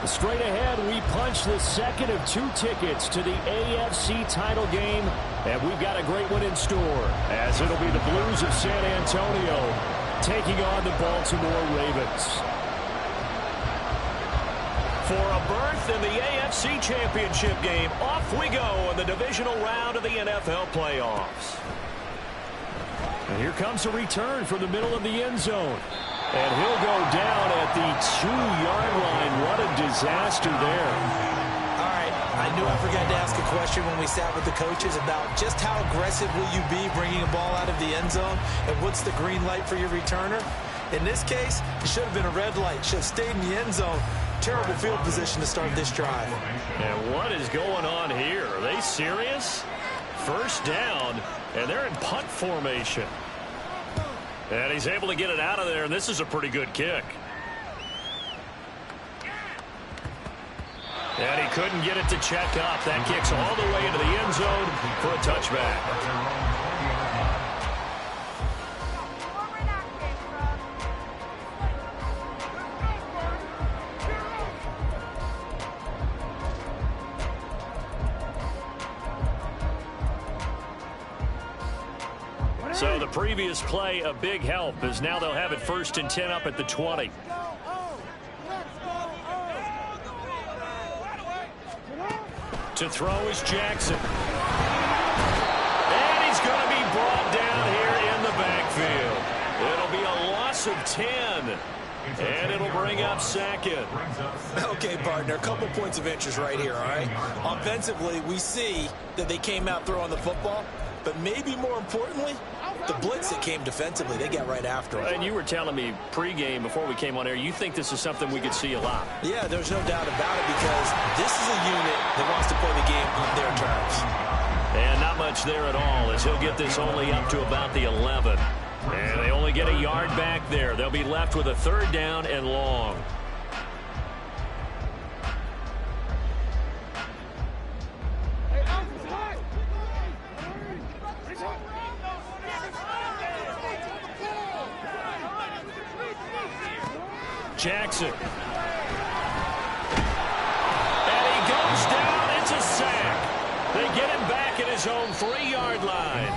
Straight ahead, we punch the second of 2 tickets to the AFC title game, and we've got a great one in store, as it'll be the Blues of San Antonio taking on the Baltimore Ravens. For a berth in the AFC Championship game, off we go in the divisional round of the NFL playoffs. And here comes a return from the middle of the end zone. And he'll go down at the 2-yard line. What a disaster there. All right, I knew I forgot to ask a question when we sat with the coaches about just how aggressive will you be bringing a ball out of the end zone, and what's the green light for your returner? In this case, it should have been a red light. Should have stayed in the end zone. Terrible field position to start this drive. And what is going on here? Are they serious? First down, and they're in punt formation. And he's able to get it out of there, and this is a pretty good kick. And he couldn't get it to check up. That kicks all the way into the end zone for a touchback. So the previous play, a big help, as now they'll have it 1st and 10 up at the 20. To throw is Jackson. And he's going to be brought down here in the backfield. It'll be a loss of 10. And it'll bring up 2nd. Okay, partner, a couple points of interest right here, all right? Offensively, we see that they came out throwing the football, but maybe more importantly, the blitz that came defensively, they got right after it. And you were telling me pregame before we came on air, you think this is something we could see a lot. Yeah, there's no doubt about it, because this is a unit that wants to play the game on their terms. And not much there at all, as he'll get this only up to about the 11. And they only get a yard back there. They'll be left with a 3rd down and long. Jackson. And he goes down. It's a sack. They get him back at his own 3-yard line.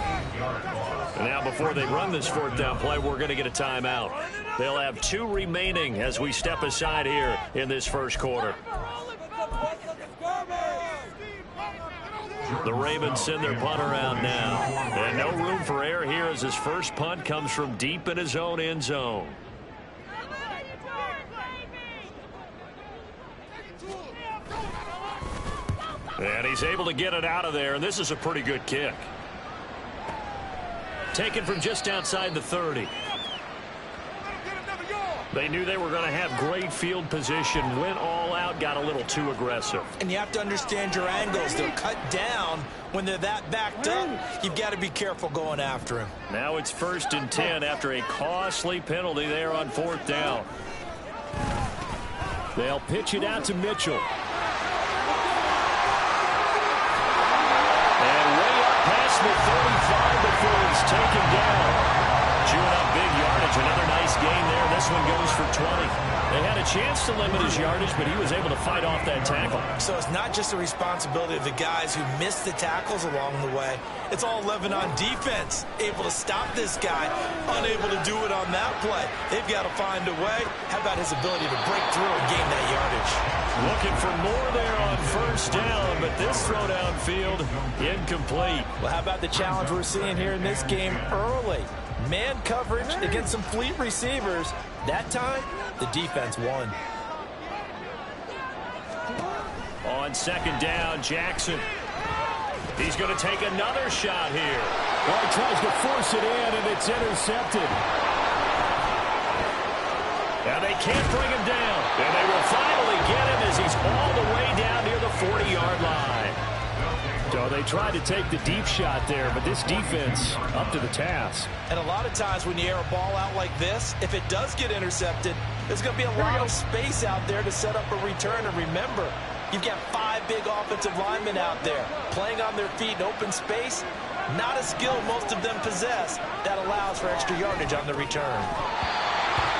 And now before they run this 4th down play, we're going to get a timeout. They'll have 2 remaining as we step aside here in this first quarter. The Ravens send their punt around now. And no room for error here as his first punt comes from deep in his own end zone. And he's able to get it out of there, and this is a pretty good kick. Taken from just outside the 30. They knew they were going to have great field position, went all out, got a little too aggressive. And you have to understand your angles. They're cut down when they're that backed up. You've got to be careful going after him. Now it's 1st and 10 after a costly penalty there on 4th down. They'll pitch it out to Mitchell. Past the 35 before he's taken down. Chewing up big yardage. Another nice gain there. This one goes for 20. They had a chance to limit his yardage, but he was able to fight off that tackle. So it's not just the responsibility of the guys who missed the tackles along the way. It's all 11 on defense. Able to stop this guy. Unable to do it on that play. They've got to find a way. How about his ability to break through and gain that yardage? Looking for more there on 1st down, but this throw downfield incomplete. Well, how about the challenge we're seeing here in this game early? Man coverage against some fleet receivers. That time, the defense won. On 2nd down, Jackson. He's going to take another shot here. Well, he tries to force it in, and it's intercepted. And they can't bring him down. And they will finally get him as he's all the way down near the 40-yard line. So they tried to take the deep shot there, but this defense up to the task. And a lot of times when you air a ball out like this, if it does get intercepted, there's going to be a lot of space out there to set up a return. And remember, you've got 5 big offensive linemen out there playing on their feet in open space. Not a skill most of them possess that allows for extra yardage on the return.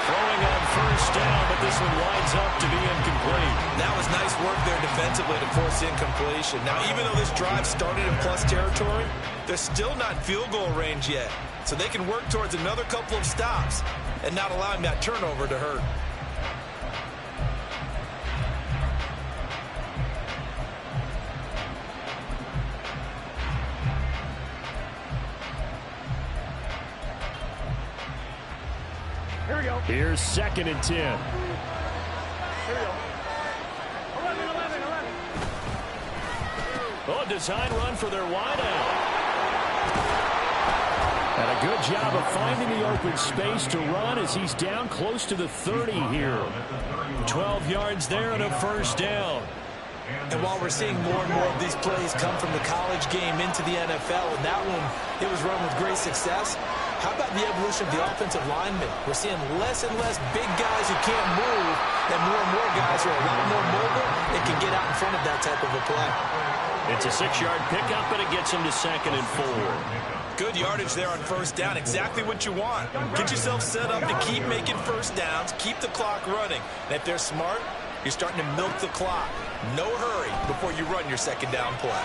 Throwing on 1st down, but this one winds up to be incomplete. That was work there defensively to force the incompletion. Now, even though this drive started in plus territory, they're still not in field goal range yet. So they can work towards another couple of stops and not allowing that turnover to hurt. Here we go. Here's 2nd and 10. Here we go. 11. Oh, design run for their wideout. And a good job of finding the open space to run as he's down close to the 30 here. 12 yards there and a first down. And while we're seeing more and more of these plays come from the college game into the NFL, and that one, it was run with great success, how about the evolution of the offensive linemen? We're seeing less and less big guys who can't move, and more guys who are a lot more mobile and can get out in front of that type of a play. It's a 6-yard pickup, and it gets him to 2nd and 4. Good yardage there on first down. Exactly what you want. Get yourself set up to keep making first downs, keep the clock running. And if they're smart, you're starting to milk the clock. No hurry before you run your 2nd down play.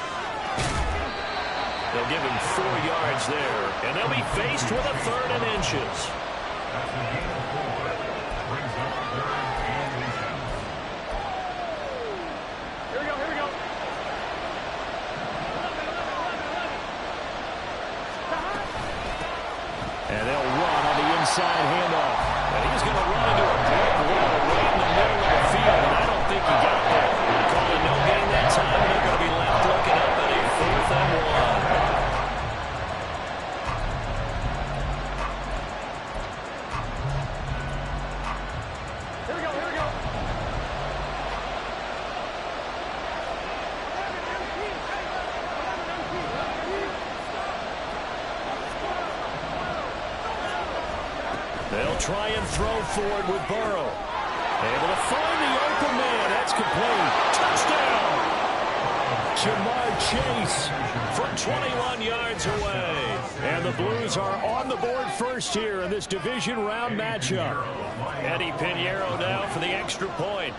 They'll give him 4 yards there, and they'll be faced with a 3rd and inches. Here we go. And they'll run on the inside handoff. And he's going to run into a brick wall right in the middle of the field, and I don't think he got there. Calling no gain that time, and they're going to be left looking up at a 4th and 1. They'll try and throw forward with Burrow. Able to find the open man. That's complete. Touchdown! Jamar Chase from 21 yards away. And the Blues are on the board first here in this division round matchup. Eddie Pinheiro now for the extra point.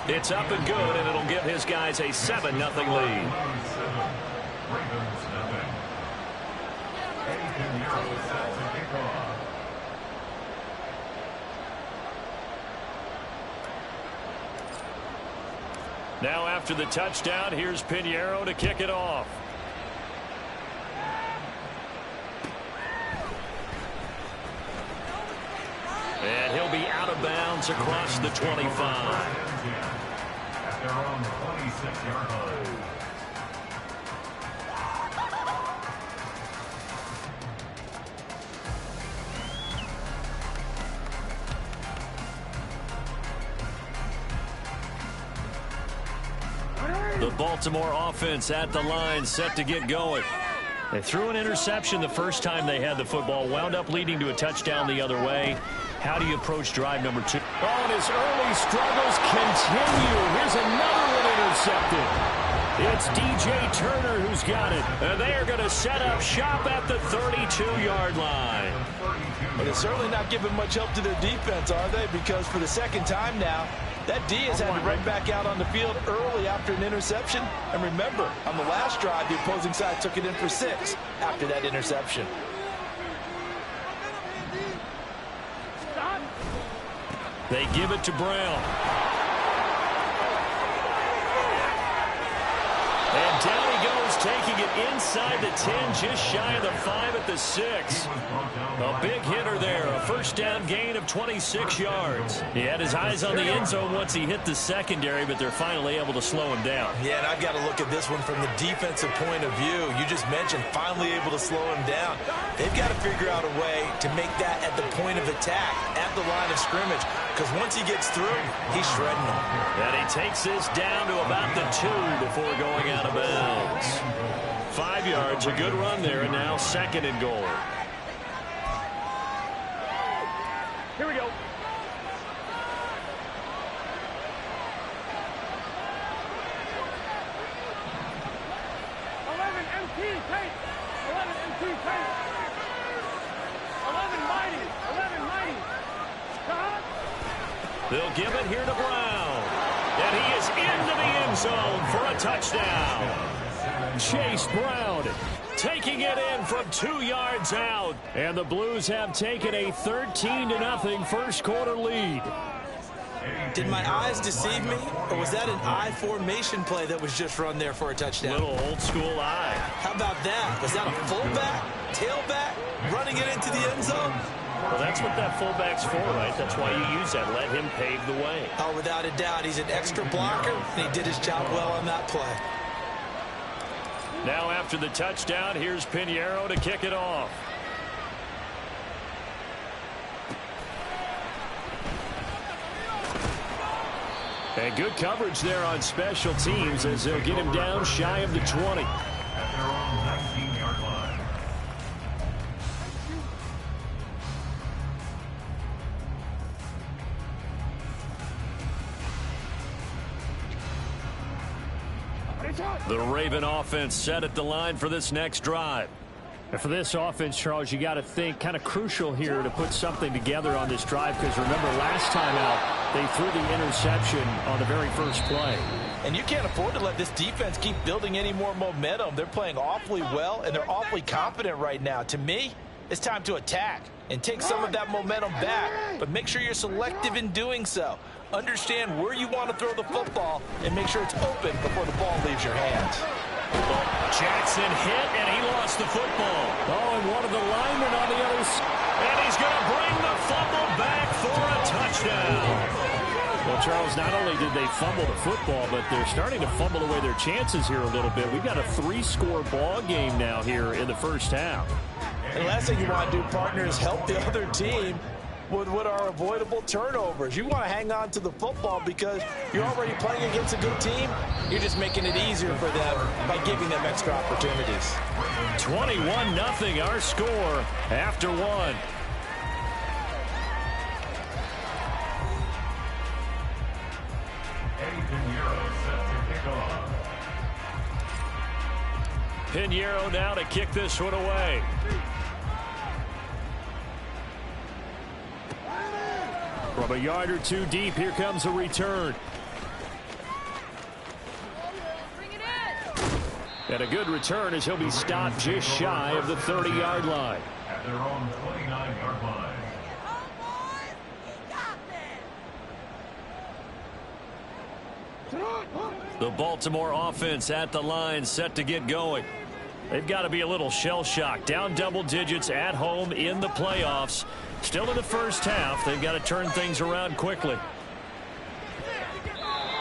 It's up and good, and it'll give his guys a 7-0 lead. Now after the touchdown, here's Pinheiro to kick it off. And he'll be out of bounds across the 25. They're on the 26-yard line. The Baltimore offense at the line, set to get going. They threw an interception the first time they had the football, wound up leading to a touchdown the other way. How do you approach drive number 2? Oh, and his early struggles continue. Here's another one intercepted. It's DJ Turner who's got it. And they are going to set up shop at the 32-yard line. But it's certainly not giving much help to their defense, are they? Because for the second time now, that D has had to run back out on the field early after an interception. And remember, on the last drive, the opposing side took it in for 6 after that interception. They give it to Brown. And down he goes, taking it inside the 10, just shy of the 5 at the 6. A big hitter there, a first down gain of 26 yards. He had his eyes on the end zone once he hit the secondary, but they're finally able to slow him down. Yeah, and I've got to look at this one from the defensive point of view. You just mentioned finally able to slow him down. They've got to figure out a way to make that at the point of attack, at the line of scrimmage, because once he gets through, he's shredding them. And he takes this down to about the 2 before going out of bounds. 5 yards, a good run there, and now 2nd and goal. Here we go. They'll give it here to Brown. And he is into the end zone for a touchdown. Chase Brown taking it in from 2 yards out. And the Blues have taken a 13-0 first quarter lead. Did my eyes deceive me, or was that an I formation play that was just run there for a touchdown? Little old school eye. How about that? Was that a fullback, tailback, running it into the end zone? Well, that's what that fullback's for, right? That's why you use that. Let him pave the way. Oh, without a doubt, he's an extra blocker, and he did his job well on that play. Now after the touchdown, here's Pinheiro to kick it off. And good coverage there on special teams as they'll get him down shy of the 20. At their own 19-yard line. The Raven offense set at the line for this next drive. And for this offense, Charles, you got to think kind of crucial here to put something together on this drive, because remember last time out they threw the interception on the very first play. And you can't afford to let this defense keep building any more momentum. They're playing awfully well, and they're awfully confident right now. To me, it's time to attack and take some of that momentum back, but make sure you're selective in doing so. Understand where you want to throw the football and make sure it's open before the ball leaves your hands. Jackson hit, and he lost the football. Oh, and one of the linemen on the other side. And he's going to bring the fumble back for a touchdown. Well, Charles, not only did they fumble the football, but they're starting to fumble away their chances here a little bit. We've got a 3-score ball game now here in the first half. And the last thing you want to do, partner, is help the other team with what are avoidable turnovers. You want to hang on to the football because you're already playing against a good team. You're just making it easier for them by giving them extra opportunities. 21-0 our score after one. Pinheiro now to kick this one away. From a yard or two deep, here comes a return. And a good return as he'll be stopped just shy of the 30-yard line. At their own 29-yard line. The Baltimore offense at the line, set to get going. They've got to be a little shell-shocked. Down double digits at home in the playoffs. Still in the first half. They've got to turn things around quickly.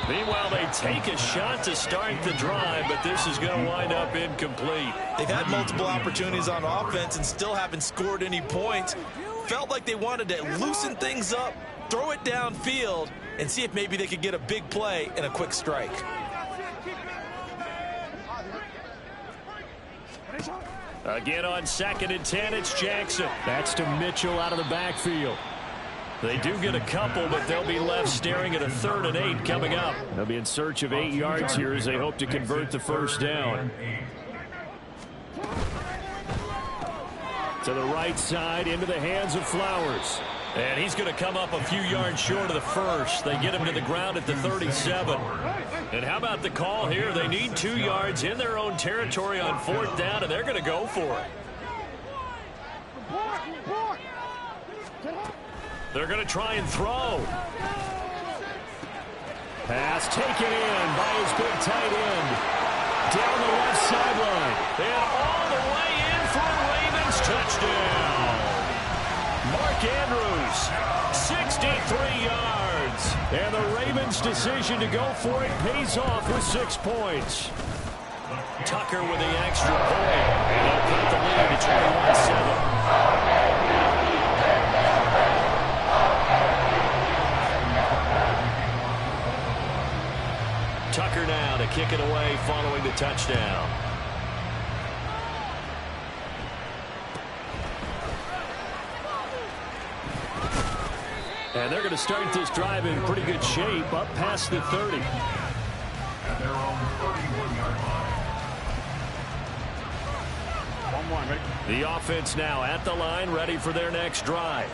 Meanwhile, they take a shot to start the drive, but this is going to wind up incomplete. They've had multiple opportunities on offense and still haven't scored any points. Felt like they wanted to loosen things up, throw it downfield, and see if maybe they could get a big play and a quick strike. Again on 2nd and 10, it's Jackson. That's to Mitchell out of the backfield. They do get a couple, but they'll be left staring at a 3rd and 8 coming up. They'll be in search of 8 yards here as they hope to convert the first down. To the right side, into the hands of Flowers. And he's going to come up a few yards short of the first. They get him to the ground at the 37. And how about the call here? They need 2 yards in their own territory on 4th down, and they're going to go for it. They're going to try and throw. Pass taken in by his big tight end. Down the left sideline. And all the way in for a Ravens touchdown. Mark Andrews, 63 yards. And the Ravens' decision to go for it pays off with 6 points. Tucker with the extra point. And they'll cut the lead to 21-7. Tucker now to kick it away following the touchdown. And they're going to start this drive in pretty good shape, up past the 30. At their own 31-yard line. The offense now at the line, ready for their next drive.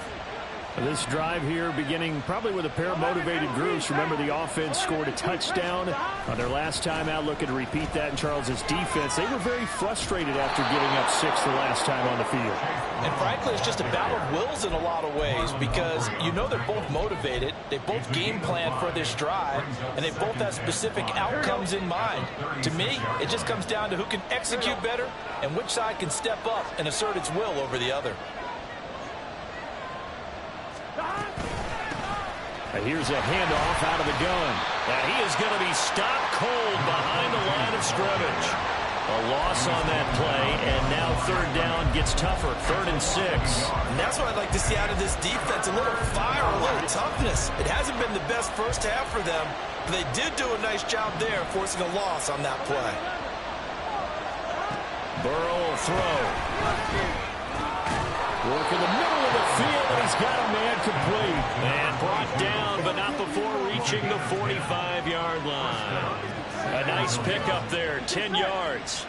This drive here beginning probably with a pair of motivated groups. Remember, the offense scored a touchdown on their last time out, looking to repeat that in Charles's defense. They were very frustrated after giving up 6 the last time on the field. And frankly, it's just a battle of wills in a lot of ways, because you know they're both motivated, they both game plan for this drive, and they both have specific outcomes in mind. To me, it just comes down to who can execute better and which side can step up and assert its will over the other. And here's a handoff out of the gun. And he is going to be stopped cold behind the line of scrimmage. A loss on that play, and now third down gets tougher. 3rd and 6. And that's what I'd like to see out of this defense, a little fire, a little toughness. It hasn't been the best first half for them, but they did do a nice job there forcing a loss on that play. Burrow will throw. Work in the middle of the field, and he's got a man complete. And brought down, but not before reaching the 45-yard line. A nice pickup there, 10 yards.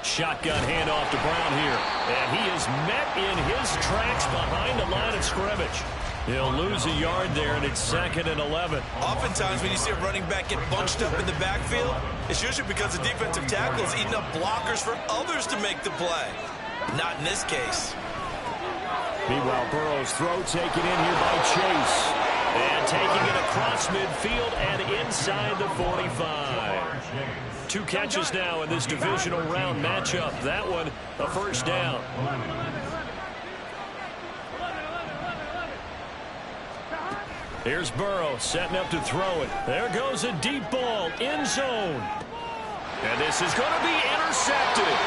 Shotgun handoff to Brown here. And he is met in his tracks behind the line of scrimmage. He'll lose a yard there, and it's 2nd and 11. Oftentimes when you see a running back get bunched up in the backfield, it's usually because the defensive tackle is eating up blockers for others to make the play. Not in this case. Meanwhile, Burrow's throw taken in here by Chase. And taking it across midfield and inside the 45. 2 catches now in this divisional round matchup. That one, a first down. Here's Burrow setting up to throw it. There goes a deep ball, end zone. And this is going to be intercepted.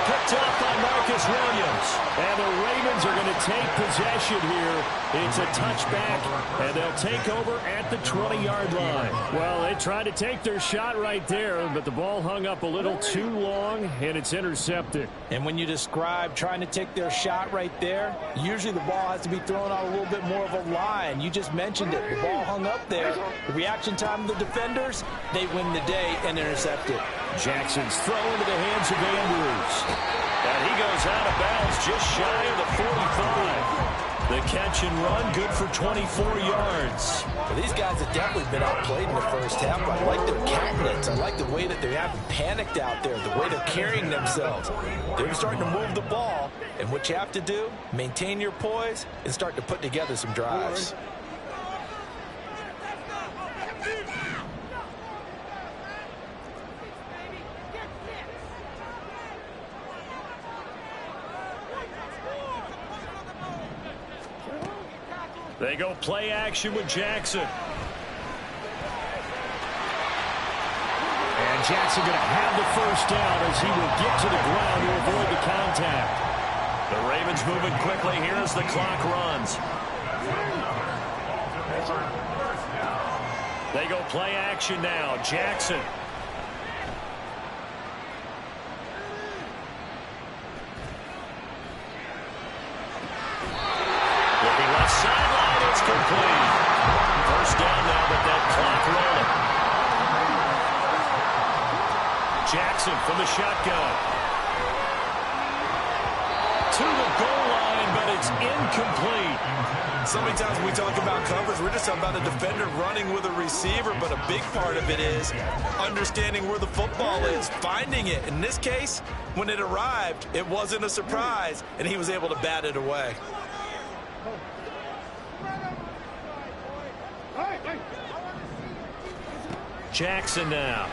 Picked up by Marcus Williams. And the Ravens are going to take possession here. It's a touchback, and they'll take over at the 20-yard line. Well, they tried to take their shot right there, but the ball hung up a little too long, and it's intercepted. And when you describe trying to take their shot right there, usually the ball has to be thrown out a little bit more of a line. You just mentioned it. The ball hung up there. The reaction time of the defenders, they win the day and intercept it. Jackson's throw into the hands of Andrews. And he goes out of bounds just shy of the 45. The catch and run, good for 24 yards. Well, these guys have definitely been outplayed in the first half. I like their countenance. I like the way that they haven't panicked out there, the way they're carrying themselves. They're starting to move the ball. And what you have to do, maintain your poise and start to put together some drives. They go play action with Jackson. And Jackson going to have the first down as he will get to the ground to avoid the contact. The Ravens moving quickly here as the clock runs. They go play action now. Jackson. Looking left sideline, it's complete. First down now, but that clock rolling. Jackson from the shotgun. To the goal line, but it's incomplete. So many times when we talk about coverage, we're just talking about a defender running with a receiver, but a big part of it is understanding where the football is, finding it. In this case, when it arrived, it wasn't a surprise, and he was able to bat it away. Jackson now.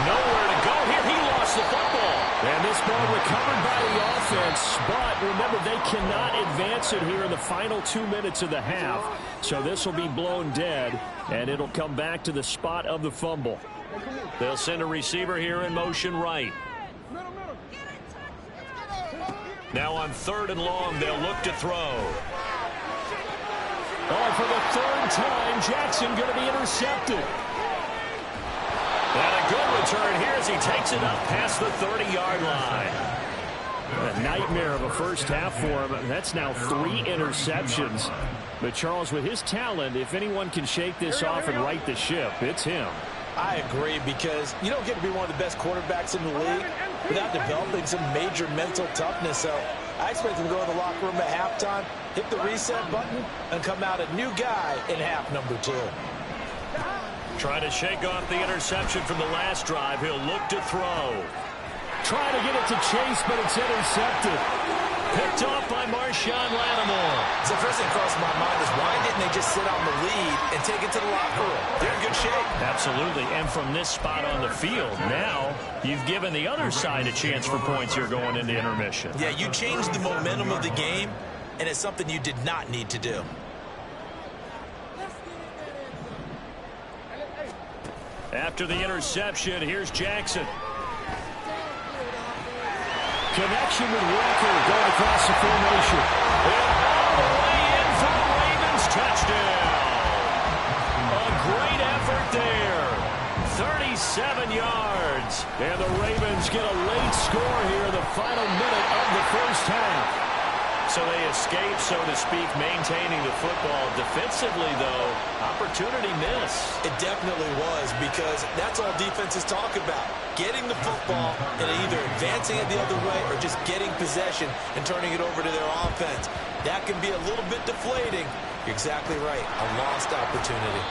Nowhere to go here. He lost the football. And this ball recovered by the offense, but remember, they cannot advance it here in the final 2 minutes of the half. So this will be blown dead, and it'll come back to the spot of the fumble. They'll send a receiver here in motion right. Now on 3rd and long, they'll look to throw. Oh, for the 3rd time, Jackson going to be intercepted. And a good return here as he takes it up past the 30-yard line. A nightmare of a first half for him. That's now 3 interceptions. But Charles, with his talent, if anyone can shake this off and right the ship, it's him. I agree, because you don't get to be one of the best quarterbacks in the league without developing some major mental toughness. So I expect him to go in the locker room at halftime, hit the reset button, and come out a new guy in half number 2. Trying to shake off the interception from the last drive. He'll look to throw. Trying to get it to Chase, but it's intercepted. Picked off by Marshawn Lattimore. So first thing crossed my mind is, why didn't they just sit on the lead and take it to the locker room? They're in good shape. Absolutely, and from this spot on the field, now you've given the other side a chance for points here going into intermission. Yeah, you changed the momentum of the game, and it's something you did not need to do. After the interception, here's Jackson. Connection with Walker going across the formation. And all the way in for the Ravens. Touchdown. A great effort there. 37 yards. And the Ravens get a late score here in the final minute of the first half. So they escape, so to speak, maintaining the football. Defensively, though, opportunity miss. It definitely was, because that's all defenses talk about. Getting the football and either advancing it the other way or just getting possession and turning it over to their offense. That can be a little bit deflating. You're exactly right. A lost opportunity.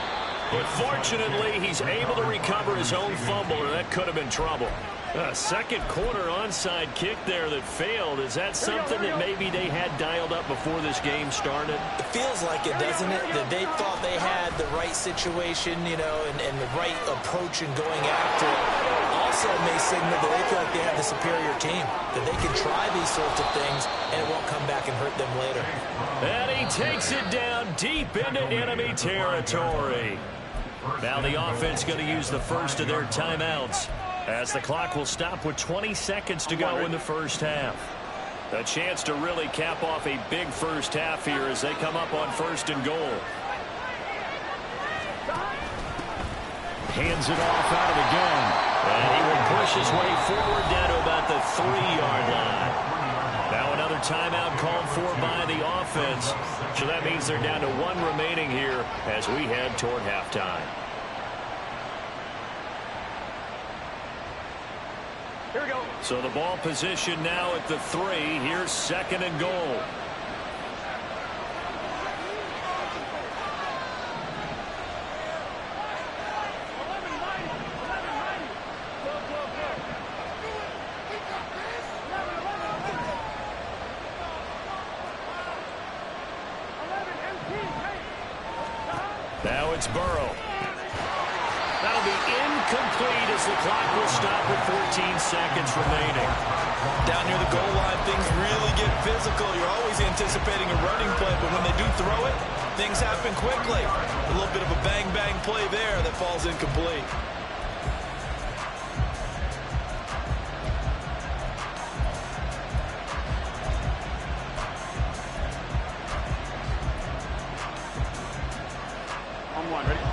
But fortunately, he's able to recover his own fumble, or that could have been trouble. Second quarter onside kick there that failed. Is that something that maybe they had dialed up before this game started? It feels like it, doesn't it? That they thought they had the right situation, you know, and the right approach in going after it. Also may signal that they feel like they have the superior team, that they can try these sorts of things and it won't come back and hurt them later. And he takes it down deep into enemy territory. Now the offense going to use the first of their timeouts, as the clock will stop with 20 seconds to go in the first half. A chance to really cap off a big first half here as they come up on 1st and goal. Hands it off out of the gun. And he will push his way forward down to about the 3-yard line. Now another timeout called for by the offense. So that means they're down to 1 remaining here as we head toward halftime. Here we go. So the ball position now at the 3. Here's 2nd and goal. Now it's Burrow. That'll be incomplete as the clock will stop with 14 seconds remaining. Down near the goal line, things really get physical. You're always anticipating a running play, but when they do throw it, things happen quickly. A little bit of a bang-bang play there that falls incomplete.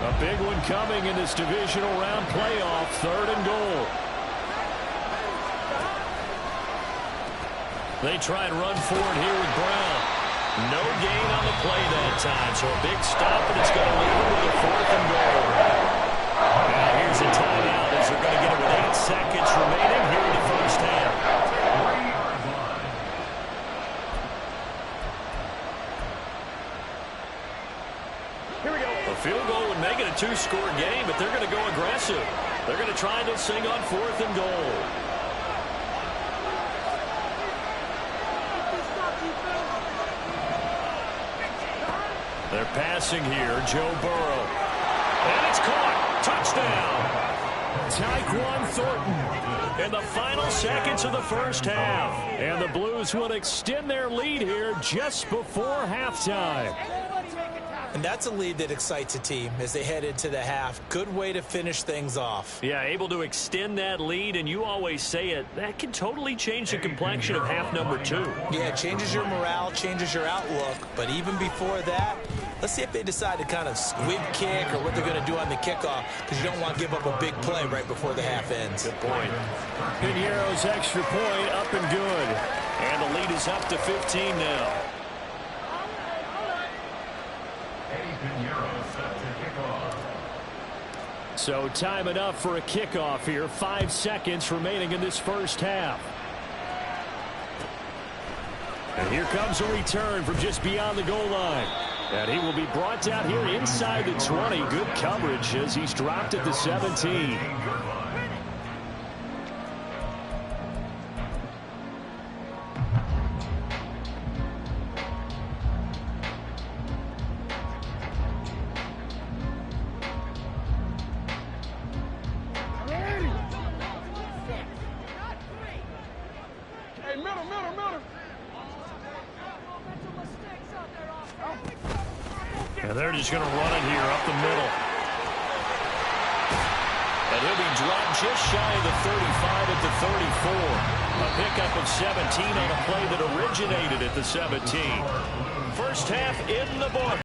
A big one coming in this divisional round playoff. 3rd and goal. They try and run forward here with Brown. No gain on the play that time, so a big stop, and it's going to leave them with a 4th and goal. Now here's a timeout as they're going to get it with 8 seconds remaining here in the first half. A field goal would make it a 2-score game, but they're going to go aggressive. They're going to try this thing on 4th and goal. They're passing here, Joe Burrow. And it's caught. Touchdown. Tyquan Thornton in the final seconds of the first half. And the Blues will extend their lead here just before halftime. And that's a lead that excites a team as they head into the half. Good way to finish things off. Yeah, able to extend that lead, and you always say it, that can totally change the complexion of half number 2. Yeah, it changes your morale, changes your outlook. But even before that, let's see if they decide to kind of squib kick or what they're going to do on the kickoff, because you don't want to give up a big play right before the half ends. Good point. Piñeiro's extra point up and good. And the lead is up to 15 now. Eddie Piñeiro set to kick off. So time enough for a kickoff here. 5 seconds remaining in this first half. And here comes a return from just beyond the goal line. And he will be brought down here inside the 20. Good coverage as he's dropped at the 17. And they're just going to run it here up the middle. And he'll be dropped just shy of the 35 at the 34. A pickup of 17 on a play that originated at the 17. First half in the book.